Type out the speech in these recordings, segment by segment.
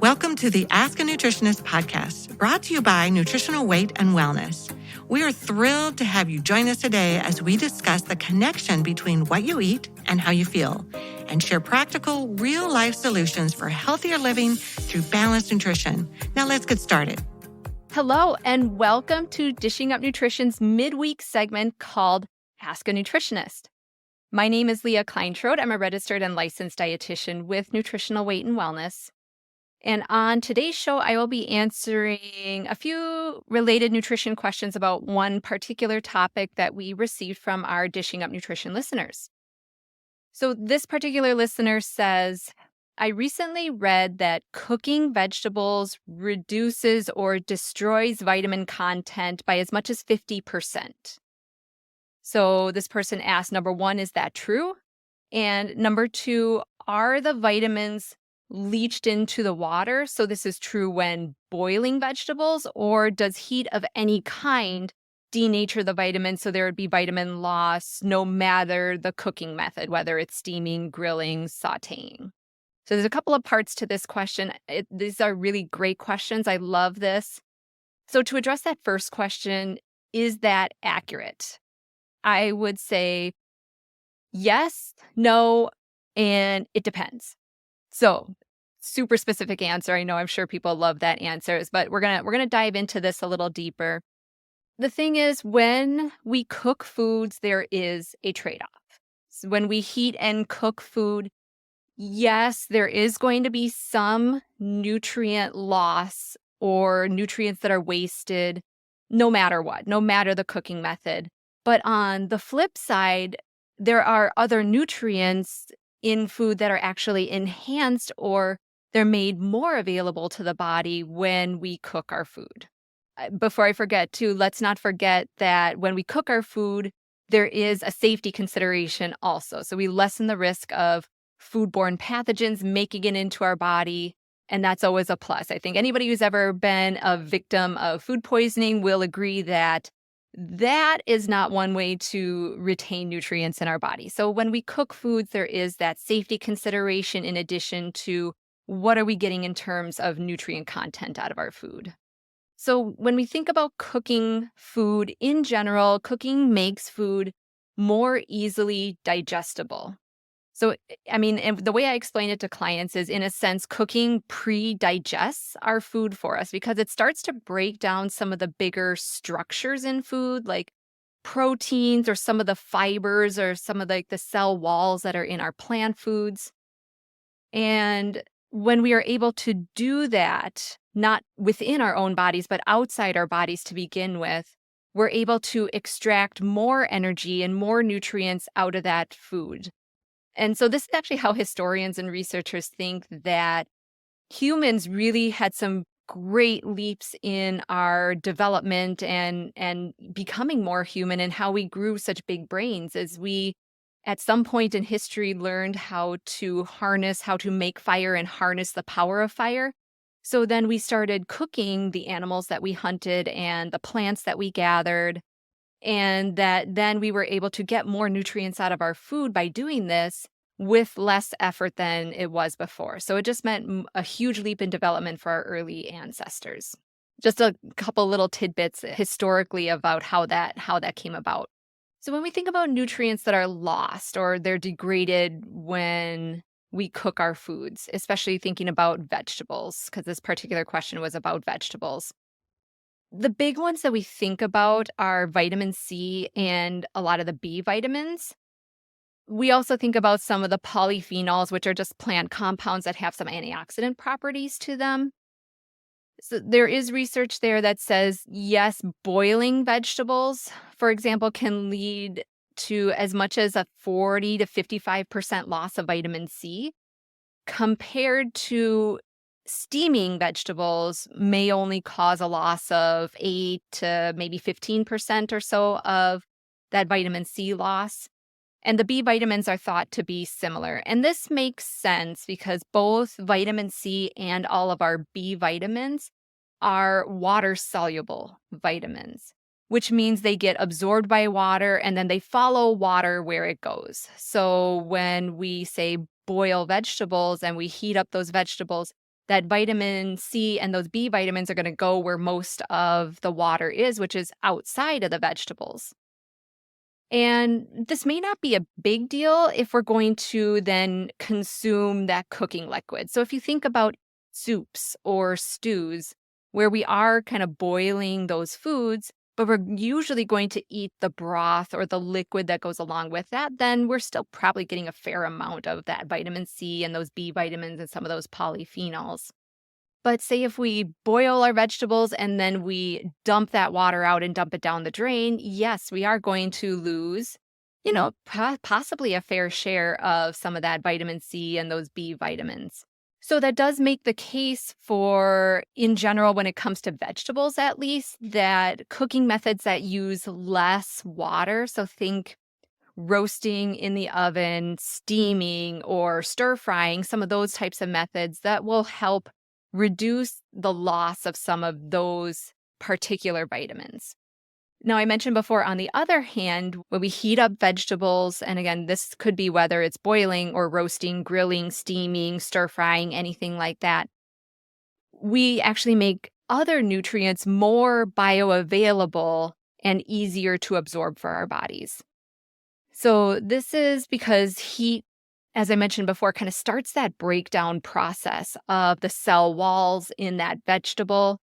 Welcome to the Ask a Nutritionist podcast, brought to you by Nutritional Weight and Wellness. We are thrilled to have you join us today as we discuss the connection between what you eat and how you feel, and share practical, real-life solutions for healthier living through balanced nutrition. Now let's get started. Hello, and welcome to Dishing Up Nutrition's midweek segment called Ask a Nutritionist. My name is Leah. I'm a registered and licensed dietitian with Nutritional Weight and Wellness. And on today's show, I will be answering a few related nutrition questions about one particular topic that we received from our Dishing Up Nutrition listeners. So this particular listener says, I recently read that cooking vegetables reduces or destroys vitamin content by as much as 50%. So this person asked, number one, is that true? And number two, are the vitamins leached into the water? So this is true when boiling vegetables, or does heat of any kind denature the vitamins so there would be vitamin loss no matter the cooking method, whether it's steaming, grilling, sauteing? So there's a couple of parts to this question. These are really great questions. I love this. So to address that first question, is that accurate? I would say yes, no, and it depends. So, super specific answer. I know I'm sure people love that answer, but we're gonna dive into this a little deeper. The thing is, when we cook foods, there is a trade-off. So when we heat and cook food, yes, there is going to be some nutrient loss or nutrients that are wasted, no matter what, no matter the cooking method. But on the flip side, there are other nutrients in food that are actually enhanced or they're made more available to the body when we cook our food. Before I forget too, let's not forget that when we cook our food, there is a safety consideration also. So we lessen the risk of foodborne pathogens making it into our body, and that's always a plus. I think anybody who's ever been a victim of food poisoning will agree that that is not one way to retain nutrients in our body. So when we cook foods, there is that safety consideration in addition to what are we getting in terms of nutrient content out of our food. So when we think about cooking food in general, cooking makes food more easily digestible. So, and the way I explain it to clients is, in a sense, cooking pre-digests our food for us because it starts to break down some of the bigger structures in food, like proteins or some of the fibers or some of the cell walls that are in our plant foods. And when we are able to do that, not within our own bodies, but outside our bodies to begin with, we're able to extract more energy and more nutrients out of that food. And so this is actually how historians and researchers think that humans really had some great leaps in our development and becoming more human, and how we grew such big brains as we, at some point in history, learned how to make fire and harness the power of fire. So then we started cooking the animals that we hunted and the plants that we gathered. And that then we were able to get more nutrients out of our food by doing this with less effort than it was before. So it just meant a huge leap in development for our early ancestors. Just a couple little tidbits historically about how that came about. So when we think about nutrients that are lost or they're degraded when we cook our foods, especially thinking about vegetables, because this particular question was about vegetables. The big ones that we think about are vitamin C and a lot of the B vitamins. We also think about some of the polyphenols, which are just plant compounds that have some antioxidant properties to them. So there is research there that says, yes, boiling vegetables, for example, can lead to as much as a 40 to 55% loss of vitamin C, compared to steaming vegetables may only cause a loss of 8 to maybe 15% or so of that vitamin C loss. And the B vitamins are thought to be similar. And this makes sense because both vitamin C and all of our B vitamins are water-soluble vitamins, which means they get absorbed by water and then they follow water where it goes. So when we say boil vegetables and we heat up those vegetables, that vitamin C and those B vitamins are going to go where most of the water is, which is outside of the vegetables. And this may not be a big deal if we're going to then consume that cooking liquid. So if you think about soups or stews, where we are kind of boiling those foods, but we're usually going to eat the broth or the liquid that goes along with that, then we're still probably getting a fair amount of that vitamin C and those B vitamins and some of those polyphenols. But say if we boil our vegetables and then we dump that water out and dump it down the drain, yes, we are going to lose, possibly a fair share of some of that vitamin C and those B vitamins. So that does make the case for, in general, when it comes to vegetables at least, that cooking methods that use less water, so think roasting in the oven, steaming, or stir frying, some of those types of methods that will help reduce the loss of some of those particular vitamins. Now, I mentioned before, on the other hand, when we heat up vegetables, and again, this could be whether it's boiling or roasting, grilling, steaming, stir frying, anything like that, we actually make other nutrients more bioavailable and easier to absorb for our bodies. So this is because heat, as I mentioned before, kind of starts that breakdown process of the cell walls in that vegetable.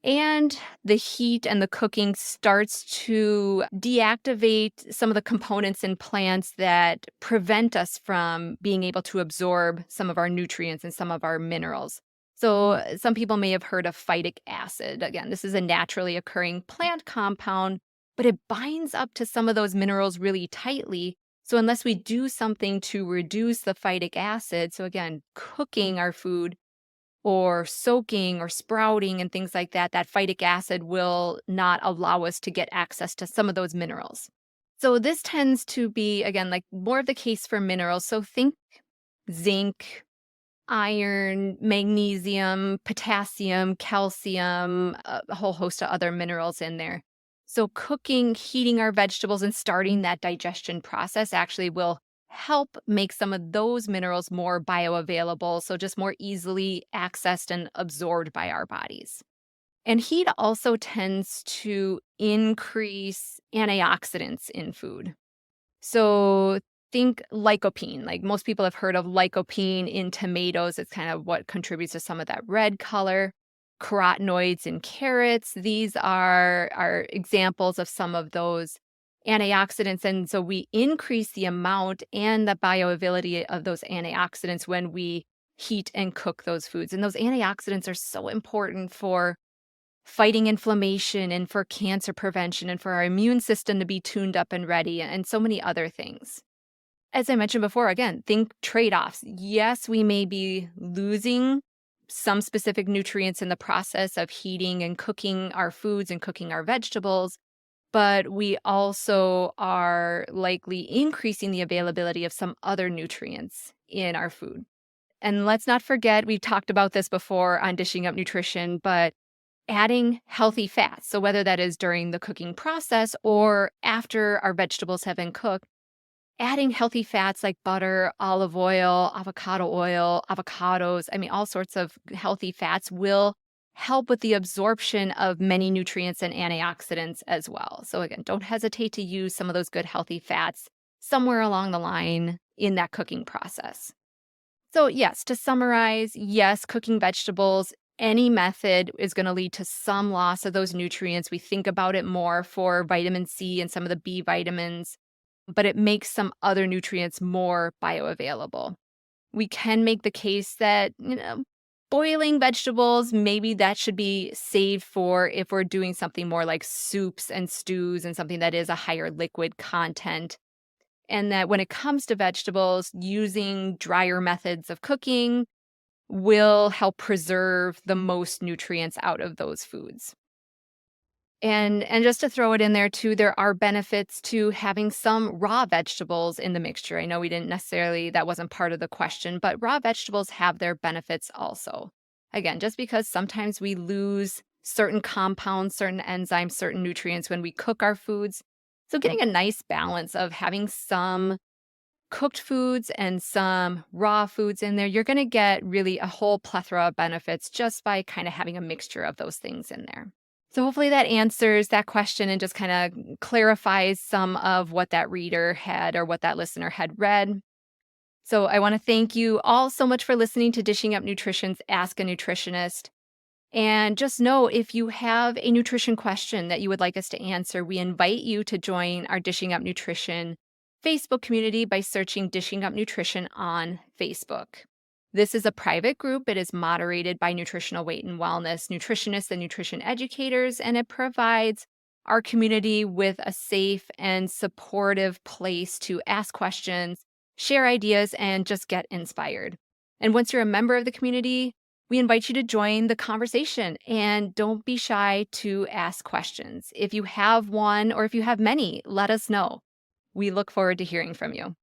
And the heat and the cooking starts to deactivate some of the components in plants that prevent us from being able to absorb some of our nutrients and some of our minerals. So some people may have heard of phytic acid. Again, this is a naturally occurring plant compound, but it binds up to some of those minerals really tightly. So unless we do something to reduce the phytic acid, so again, cooking our food or soaking or sprouting and things like that, that phytic acid will not allow us to get access to some of those minerals. So this tends to be, again, like more of the case for minerals. So think zinc, iron, magnesium, potassium, calcium, a whole host of other minerals in there. So cooking, heating our vegetables, and starting that digestion process actually will help make some of those minerals more bioavailable, so just more easily accessed and absorbed by our bodies. And heat also tends to increase antioxidants in food. So think lycopene. Like most people have heard of lycopene in tomatoes. It's kind of what contributes to some of that red color. Carotenoids in carrots. These are examples of some of those antioxidants. And so we increase the amount and the bioavailability of those antioxidants when we heat and cook those foods. And those antioxidants are so important for fighting inflammation and for cancer prevention and for our immune system to be tuned up and ready and so many other things. As I mentioned before, again, think trade-offs. Yes, we may be losing some specific nutrients in the process of heating and cooking our foods and cooking our vegetables, but we also are likely increasing the availability of some other nutrients in our food. And let's not forget, we've talked about this before on Dishing Up Nutrition, but adding healthy fats. So whether that is during the cooking process or after our vegetables have been cooked, adding healthy fats like butter, olive oil, avocados, all sorts of healthy fats will help with the absorption of many nutrients and antioxidants as well. So again, don't hesitate to use some of those good healthy fats somewhere along the line in that cooking process. So yes, to summarize, yes, cooking vegetables, any method is going to lead to some loss of those nutrients. We think about it more for vitamin C and some of the B vitamins, but it makes some other nutrients more bioavailable. We can make the case that, boiling vegetables, maybe that should be saved for if we're doing something more like soups and stews and something that is a higher liquid content. And that when it comes to vegetables, using drier methods of cooking will help preserve the most nutrients out of those foods. And just to throw it in there too, there are benefits to having some raw vegetables in the mixture. I know we didn't necessarily, that wasn't part of the question, but raw vegetables have their benefits also. Again, just because sometimes we lose certain compounds, certain enzymes, certain nutrients when we cook our foods. So getting a nice balance of having some cooked foods and some raw foods in there, you're going to get really a whole plethora of benefits just by kind of having a mixture of those things in there. So hopefully that answers that question and just kind of clarifies some of what that reader had or what that listener had read. So I want to thank you all so much for listening to Dishing Up Nutrition's Ask a Nutritionist. And just know, if you have a nutrition question that you would like us to answer, we invite you to join our Dishing Up Nutrition Facebook community by searching Dishing Up Nutrition on Facebook. This is a private group. It is moderated by nutritional weight and wellness nutritionists and nutrition educators, and it provides our community with a safe and supportive place to ask questions, share ideas, and just get inspired. And once you're a member of the community, we invite you to join the conversation, and don't be shy to ask questions. If you have one or if you have many, let us know. We look forward to hearing from you.